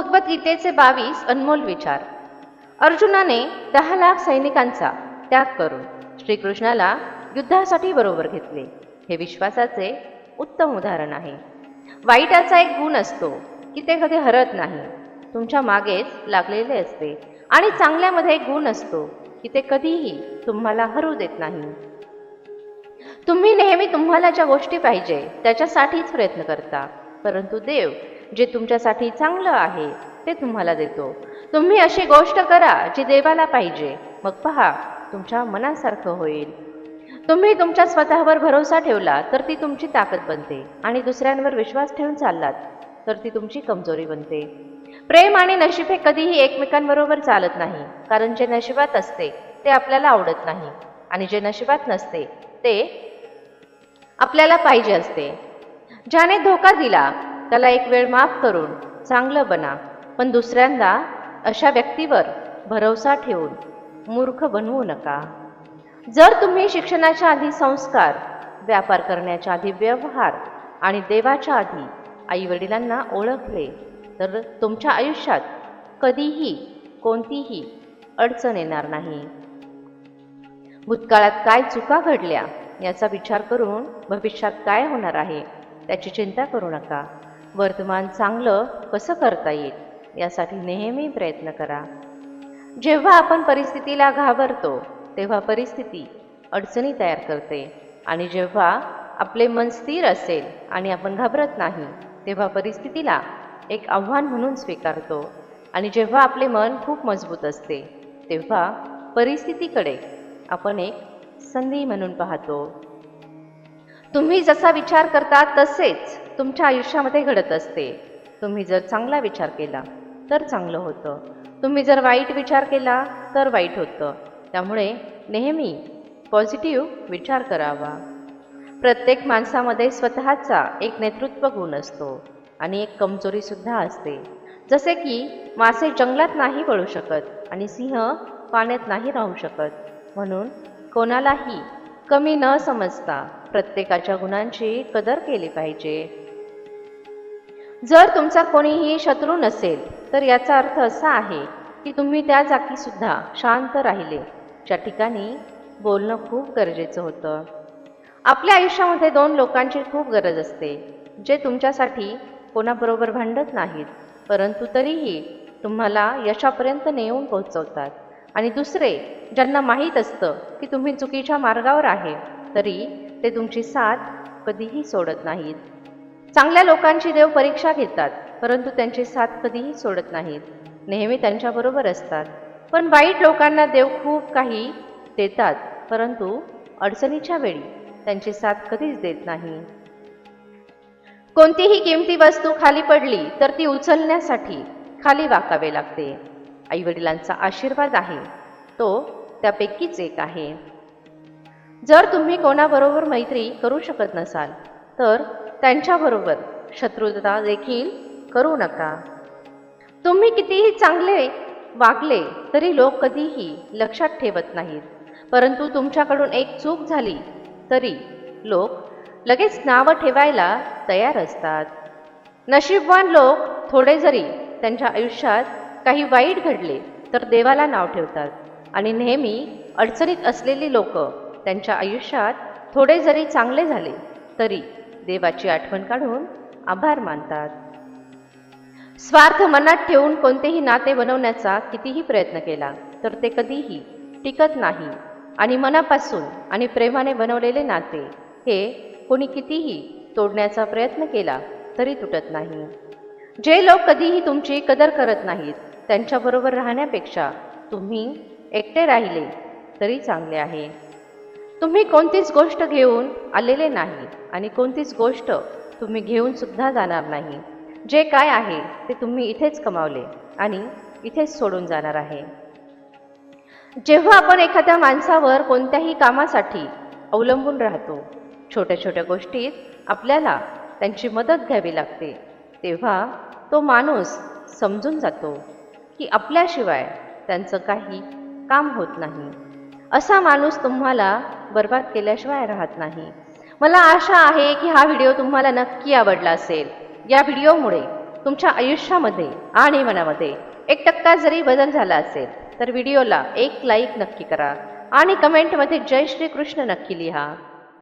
भगवद्गीतेचे 22 अनमोल विचार. अर्जुनाने 10 लाख सैनिकांचा त्याग करून श्रीकृष्णाला युद्धासाठी बरोबर घेतले. हे विश्वासाचे उत्तम उदाहरण आहे. वाईटाचा एक गुण असतो की ते कधी हरत नाही, तुमच्या मागेच लागलेले असते. आणि चांगल्यामध्ये एक गुण असतो की ते कधीही तुम्हाला हरू देत नाही. तुम्ही नेहमी तुम्हाला ज्या गोष्टी पाहिजे त्याच्यासाठीच प्रयत्न करता, परंतु देव जे तुमच्यासाठी चांगलं आहे ते तुम्हाला देतो. तुम्ही अशी गोष्ट करा जी देवाला पाहिजे, मग पहा तुमच्या मनासारखं होईल. तुम्ही तुमच्या स्वतःवर भरोसा ठेवला तर ती तुमची ताकद बनते, आणि दुसऱ्यांवर विश्वास ठेवून चाललात तर ती तुमची कमजोरी बनते. प्रेम आणि नशीब हे कधीही एकमेकांबरोबर चालत नाही, कारण जे नशिबात असते ते आपल्याला आवडत नाही, आणि जे नशिबात नसते ते आपल्याला पाहिजे असते. ज्याने धोका दिला त्याला एक वेळ माफ करून चांगलं बना, पण दुसऱ्यांदा अशा व्यक्तीवर भरोसा ठेवून मूर्ख बनवू नका. जर तुम्ही शिक्षणाच्या आधी संस्कार, व्यापार करण्याच्या आधी व्यवहार आणि देवाच्या आधी आईवडिलांना ओळखले तर तुमच्या आयुष्यात कधीही कोणतीही अडचण येणार नाही. भूतकाळात काय चुका घडल्या याचा विचार करून भविष्यात काय होणार आहे त्याची चिंता करू नका. वर्तमान चांगलं कसं करता येईल यासाठी नेहमी प्रयत्न करा. जेव्हा आपण परिस्थितीला घाबरतो तेव्हा परिस्थिती अडचणी तयार करते, आणि जेव्हा आपले मन स्थिर असेल आणि आपण घाबरत नाही तेव्हा परिस्थितीला एक आव्हान म्हणून स्वीकारतो. आणि जेव्हा आपले मन खूप मजबूत असते तेव्हा परिस्थितीकडे आपण एक संधी म्हणून पाहतो. तुम्ही जसा विचार करता तसेच तुमच्या आयुष्यामध्ये घडत असते. तुम्ही जर चांगला विचार केला तर चांगलं होतं, तुम्ही जर वाईट विचार केला तर वाईट होतं. त्यामुळे नेहमी पॉझिटिव्ह विचार करावा. प्रत्येक माणसामध्ये स्वतःचा एक नेतृत्व गुण असतो आणि एक कमजोरीसुद्धा असते. जसे की मासे जंगलात नाही पळू शकत आणि सिंह पाण्यात नाही राहू शकत. म्हणून कोणालाही कमी न समजता प्रत्येकाच्या गुणांची कदर केली पाहिजे. जर तुमचा कोणीही शत्रू नसेल तर याचा अर्थ असा आहे की तुम्ही त्या जागी सुद्धा शांत राहिले, ज्या ठिकाणी बोलणं खूप गरजेचं होतं. आपल्या आयुष्यामध्ये 2 लोकांची खूप गरज असते, जे तुमच्यासाठी कोणाबरोबर भांडत नाहीत परंतु तरीही तुम्हाला यशापर्यंत नेऊन पोहोचवतात, आणि दुसरे ज्यांना माहीत असतं की तुम्ही चुकीच्या मार्गावर आहे तरी ते तुमची साथ कधीही सोडत नाहीत. चांगल्या लोकांची देव परीक्षा घेतात परंतु त्यांची साथ कधीही सोडत नाहीत, नेहमी त्यांच्याबरोबर असतात. पण वाईट लोकांना देव खूप काही देतात परंतु अडचणीच्या वेळी त्यांची साथ कधीच देत नाही. कोणतीही किमती वस्तू खाली पडली तर ती उचलण्यासाठी खाली वाकावे लागते. आईवडिलांचा आशीर्वाद आहे तो त्यापैकीच एक आहे. जर तुम्ही कोणाबरोबर मैत्री करू शकत नसाल तर त्यांच्याबरोबर शत्रुता देखील करू नका. तुम्ही कितीही चांगले वागले तरी लोक कधीही लक्षात ठेवत नाहीत, परंतु तुमच्याकडून एक चूक झाली तरी लोक लगेच नावं ठेवायला तयार असतात. नशीबवान लोक थोडे जरी त्यांच्या आयुष्यात काही वाईट घडले तर देवाला नाव ठेवतात, आणि नेहमी अडचणीत असलेली लोक त्यांच्या आयुष्यात थोडे जरी चांगले झाले तरी देवाची आठवण काढून आभार मानतात. स्वार्थ मनात ठेवून कोणतेही नाते बनवण्याचा कितीही प्रयत्न केला तर ते कधीही टिकत नाही, आणि मनापासून आणि प्रेमाने बनवलेले नाते हे कोणी कितीही तोडण्याचा प्रयत्न केला तरी तुटत नाही. जे लोक कधीही तुमची कदर करत नाहीत त्यांच्याबरोबर राहण्यापेक्षा तुम्ही एकटे राहिले तरी चांगले आहे. तुम्ही कोणतीच गोष्ट घेऊन आलेले नाही आणि कोणतीच गोष्ट तुम्ही घेऊन सुद्धा जाणार नाही. जे काय आहे ते तुम्ही इथेच कमावले आणि इथेच सोडून जाणार आहे. जेव्हा आपण एखाद्या माणसावर कोणत्याही कामासाठी अवलंबून राहतो, छोट्या छोट्या गोष्टीत आपल्याला त्यांची मदत घ्यावी लागते, तेव्हा तो माणूस समजून जातो की आपल्याशिवाय त्यांचं काही काम होत नाही. असा माणूस तुम्हाला बर्बाद केल्याशिवाय राहत नाही. मला आशा आहे की हा व्हिडिओ तुम्हाला नक्की आवडला असेल. या व्हिडिओमुळे तुमच्या आयुष्यामध्ये आणि मनामध्ये 1% जरी बदल झाला असेल तर व्हिडिओला एक लाईक नक्की करा आणि कमेंटमध्ये जय श्री कृष्ण नक्की लिहा.